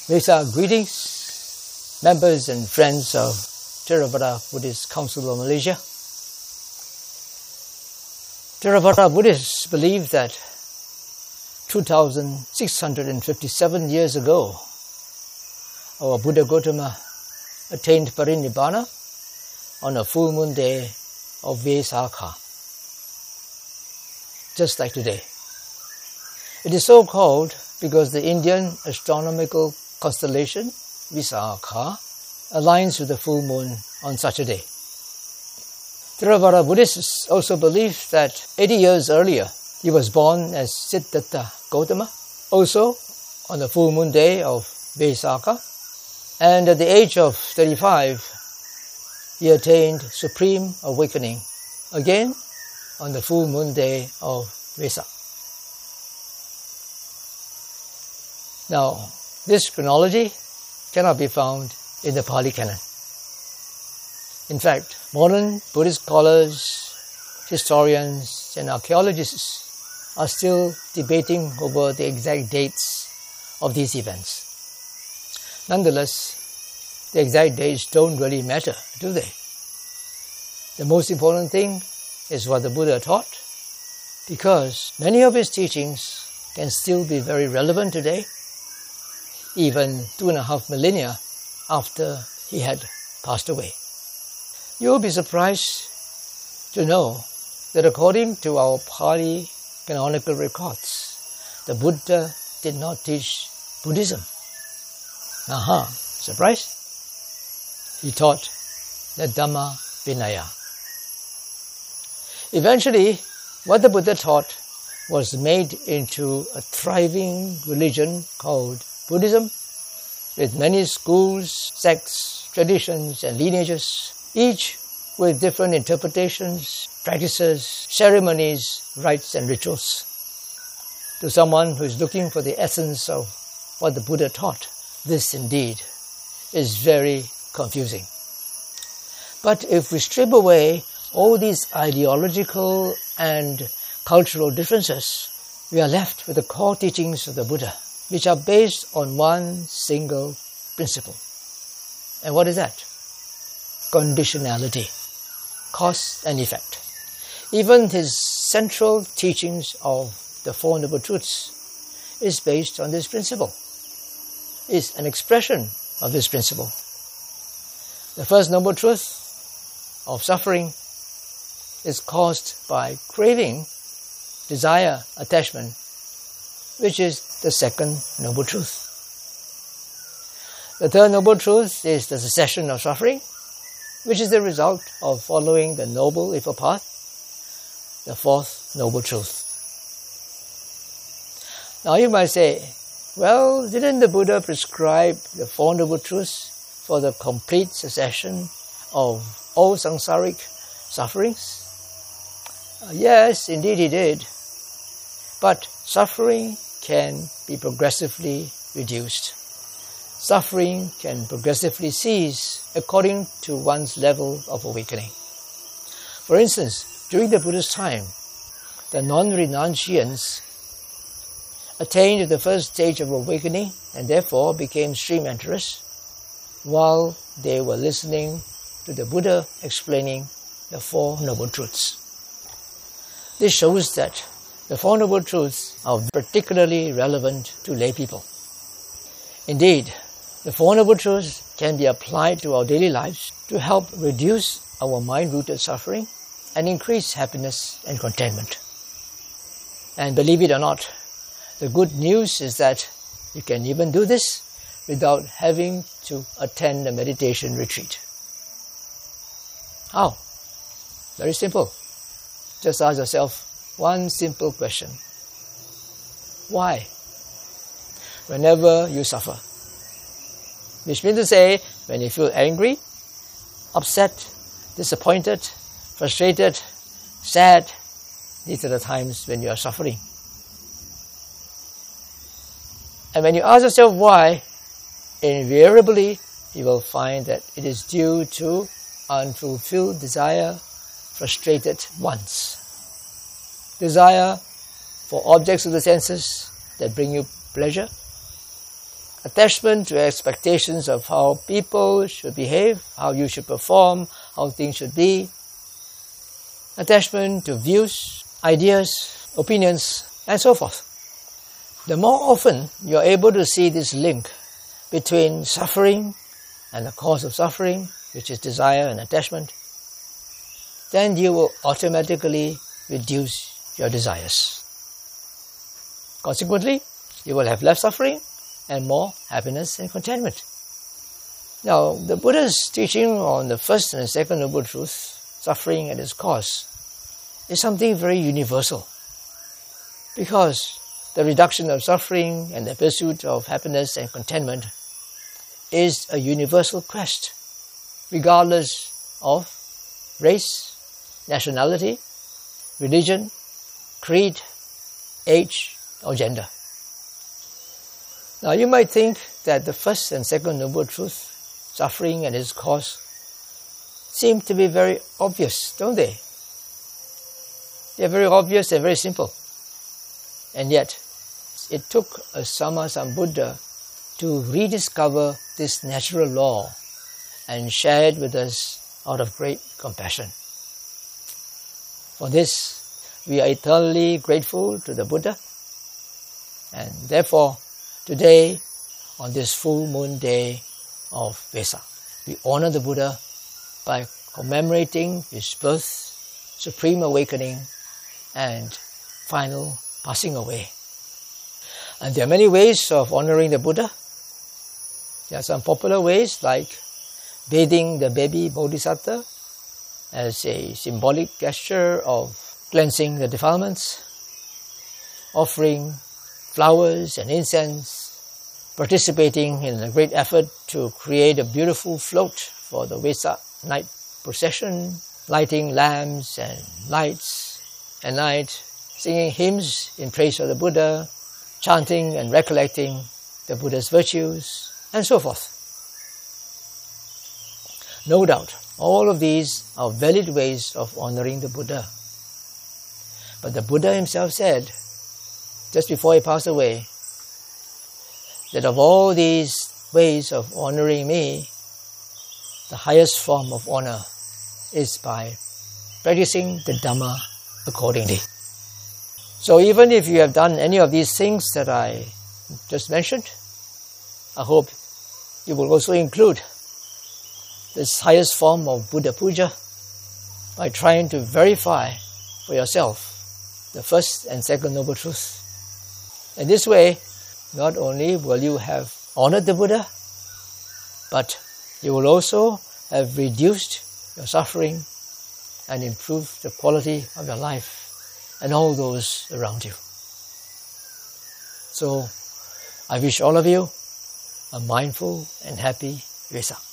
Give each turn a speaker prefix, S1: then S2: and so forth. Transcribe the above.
S1: Wesak greetings, members and friends of Theravada Buddhist Council of Malaysia. Theravada Buddhists believe that 2,657 years ago, our Buddha Gautama attained Parinibbana on a full moon day of Wesak, just like today. It is so called because the Indian astronomical constellation Wesak aligns with the full moon on such a day. Theravada Buddhists also believe that 80 years earlier, he was born as Siddhartha Gautama, also on the full moon day of Wesak, and at the age of 35, he attained supreme awakening, again on the full moon day of Wesak. Now, this chronology cannot be found in the Pali Canon. In fact, modern Buddhist scholars, historians, and archaeologists are still debating over the exact dates of these events. Nonetheless, the exact dates don't really matter, do they? The most important thing is what the Buddha taught, because many of his teachings can still be very relevant today, even 2.5 millennia after he had passed away. You will be surprised to know that according to our Pali canonical records, the Buddha did not teach Buddhism. Surprise? He taught the Dhamma Vinaya. Eventually, what the Buddha taught was made into a thriving religion called Buddhism, with many schools, sects, traditions, and lineages, each with different interpretations, practices, ceremonies, rites, and rituals. To someone who is looking for the essence of what the Buddha taught, this indeed is very confusing. But if we strip away all these ideological and cultural differences, we are left with the core teachings of the Buddha, which are based on one single principle. And what is that? Conditionality, cause and effect. Even his central teachings of the Four Noble Truths is based on this principle, is an expression of this principle. The first Noble Truth of suffering is caused by craving, desire, attachment, which is the second Noble Truth. The third Noble Truth is the cessation of suffering, which is the result of following the Noble Eightfold Path, the fourth Noble Truth. Now you might say, well, didn't the Buddha prescribe the Four Noble Truths for the complete cessation of all samsaric sufferings? Yes, indeed he did. But suffering can be progressively reduced. Suffering can progressively cease according to one's level of awakening. For instance, during the Buddha's time, the non-renunciants attained the first stage of awakening and therefore became stream enterers while they were listening to the Buddha explaining the Four Noble Truths. This shows that the Four Noble Truths are particularly relevant to lay people. Indeed, the Four Noble Truths can be applied to our daily lives to help reduce our mind-rooted suffering and increase happiness and contentment. And believe it or not, the good news is that you can even do this without having to attend a meditation retreat. How? Very simple. Just ask yourself one simple question. Why? Whenever you suffer. Which means to say, when you feel angry, upset, disappointed, frustrated, sad, these are the times when you are suffering. And when you ask yourself why, invariably you will find that it is due to unfulfilled desire, frustrated wants. Desire for objects of the senses that bring you pleasure, attachment to expectations of how people should behave, how you should perform, how things should be, attachment to views, ideas, opinions, and so forth. The more often you are able to see this link between suffering and the cause of suffering, which is desire and attachment, then you will automatically reduce your desires. Consequently, you will have less suffering and more happiness and contentment. Now, the Buddha's teaching on the first and second noble truth, suffering and its cause, is something very universal, because the reduction of suffering and the pursuit of happiness and contentment is a universal quest, regardless of race, nationality, religion, creed, age, or gender. Now you might think that the first and second noble truth, suffering and its cause, seem to be very obvious, don't they? They're very obvious and very simple. And yet, it took a Sama Sambuddha to rediscover this natural law and share it with us out of great compassion. For this, we are eternally grateful to the Buddha, and therefore, today, on this full moon day of Wesak, we honor the Buddha by commemorating his birth, supreme awakening, and final passing away. And there are many ways of honoring the Buddha. There are some popular ways like bathing the baby Bodhisattva as a symbolic gesture of cleansing the defilements, offering flowers and incense, participating in a great effort to create a beautiful float for the Wesak night procession, lighting lamps and lights at night, singing hymns in praise of the Buddha, chanting and recollecting the Buddha's virtues, and so forth. No doubt, all of these are valid ways of honoring the Buddha. But the Buddha himself said, just before he passed away, that of all these ways of honoring me, the highest form of honor is by practicing the Dhamma accordingly. So even if you have done any of these things that I just mentioned, I hope you will also include this highest form of Buddha Puja by trying to verify for yourself the first and second noble truth. In this way, not only will you have honored the Buddha, but you will also have reduced your suffering and improved the quality of your life and all those around you. So, I wish all of you a mindful and happy Wesak.